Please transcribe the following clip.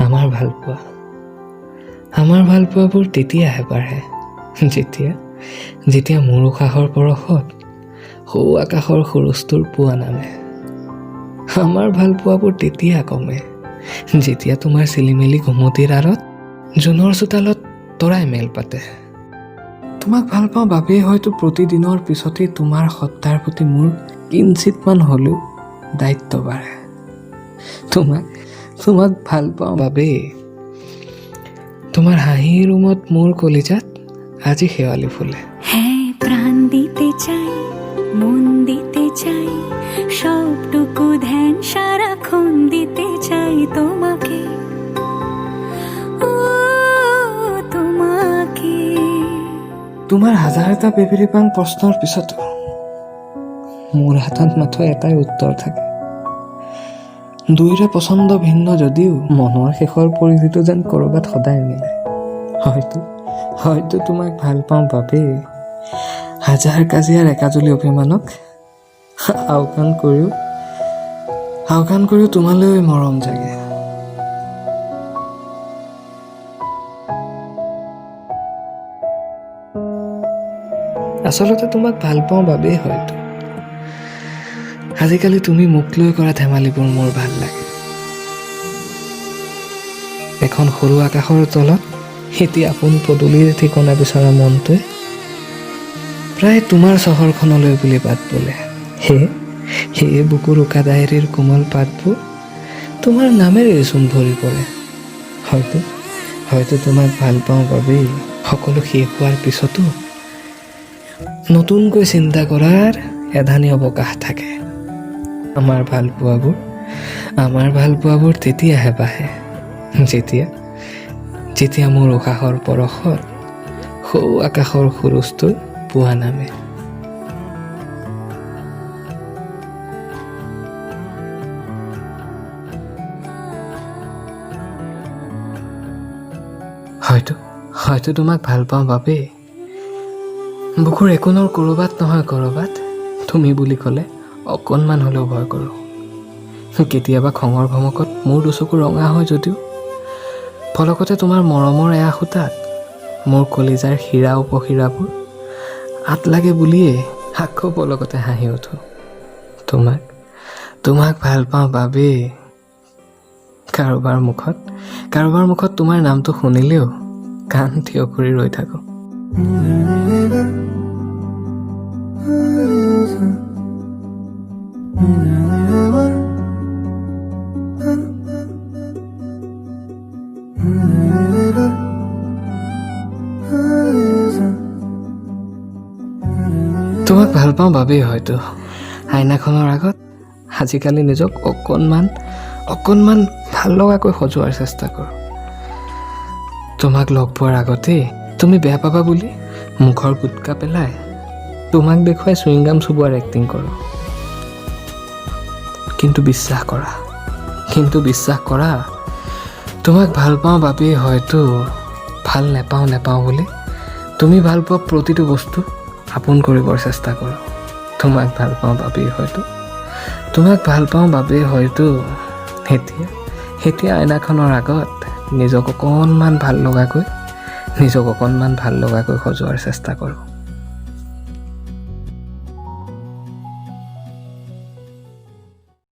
আমাৰ ভালপোৱাবোৰ তেতিয়াহে বাঢ়ে যেতিয়া মোৰ উশাহৰ পৰশত সৌ আকাশৰ সুৰুজটোৰ পোৱা নামে। আমাৰ ভালপোৱাবোৰ তেতিয়া কমে যেতিয়া তোমাৰ চিলিমিলি ঘুমটিৰ আঁৰত জোনৰ চোতালত তৰাই মেল পাতে। তোমাক ভাল পাওঁ বাবেই হয়তো প্ৰতিদিনৰ পিছতেই তোমাৰ সত্তাৰ প্ৰতি মোৰ কিঞ্চিতমান হ'লেও দায়িত্ব বাঢ়ে। তোমাক ভাল পাওঁ বাবেই তোমাৰ হাঁহিৰ ৰুমত মোৰ কলিজাত আজি শেৱালি ফুলে। প্ৰাণ দিতে চাই, মন দিতে চাই, সবটুকু ধ্যান সাৰাক্ষণ দিতে চাই তোমাকে, ও তোমাকে। তোমাৰ হাজাৰ এটা বেবেৰিপাং প্ৰশ্নৰ পিছতো মোৰ হাতত মাথো এটাই উত্তৰ থাকে। দুয়োৰে পচন্দ ভিন্ন যদিও মনৰ শেষৰ পৰিধিটো যেন ক'ৰবাত সদায় মিলে। হয়তো তোমাক ভাল পাওঁ বাবেই হাজাৰ কাজিয়াৰ একাজলি অভিমানক আওকাণ কৰিও তোমালৈ মৰম জাগে। আচলতে তোমাক ভাল পাওঁ বাবেই হয়তো আজিকালি তুমি মোক লৈ কৰা ধেমালিবোৰ মোৰ ভাল লাগে। এখন সৰু আকাশৰ তলত এতিয়া আপোন পদূলিৰ ঠিকনা বিচৰা মনটোৱে প্ৰায় তোমাৰ চহৰখনলৈ বুলি বাট বোলে। সেয়ে বুকুৰ উকা ডায়েৰীৰ কোমল পাতবোৰ তোমাৰ নামেৰে চোন ভৰি পৰে। হয়তো তোমাক ভাল পাওঁ বাবেই সকলো শেষ হোৱাৰ পিছতো নতুনকৈ চিন্তা কৰাৰ এধানি অৱকাশ থাকে। আমাৰ ভালপোৱাবোৰ তেতিয়াহে বাঢ়ে যেতিয়া মোৰ উশাহৰ পৰশত সৌ আকাশৰ সুৰুজটো পোৱা নামে। হয়তো তোমাক ভাল পাওঁ বাবেই বুকুৰ একোনৰ ক'ৰবাত নহয় ক'ৰবাত তুমি বুলি ক'লে অকণমান হ'লেও ভয় কৰোঁ। কেতিয়াবা খঙৰ ভমকত মোৰ দুচকু ৰঙা হয় যদিও ফলকতে তোমাৰ মৰমৰ এয়া সূতাত মোৰ কলিজাৰ হীৰা উপহীৰাবোৰ আঁত লাগে বুলিয়ে আকৌ পলকতে হাঁহি উঠোঁ। তোমাক ভাল পাওঁ বাবেই কাৰোবাৰ মুখত তোমাৰ নামটো শুনিলেও কাণ থিয় কৰি ৰৈ থাকোঁ। তোমাক ভাল পাওঁ বাবেই হয়তো আইনাখনৰ আগত আজিকালি নিজক অকণমান ভাল লগাকৈ সজোৱাৰ চেষ্টা কৰোঁ। তোমাক লগ পোৱাৰ আগতেই তুমি বেয়া পাবা বুলি মুখৰ গুটকা পেলাই তোমাক দেখুৱাই চুইংগাম চুবোৱাৰ এক্টিং কৰোঁ। কিন্তু বিশ্বাস কৰা তোমাক ভাল পাওঁ বাবেই হয়তো ভাল নেপাওঁ বুলি তুমি ভাল পোৱা প্ৰতিটো বস্তু আপোন কৰিবৰ চেষ্টা কৰোঁ। তোমাক ভাল পাওঁ বাবেই হয়তো এতিয়া আইনাখনৰ আগত নিজক অকণমান ভাল লগাকৈ সজোৱাৰ চেষ্টা কৰোঁ।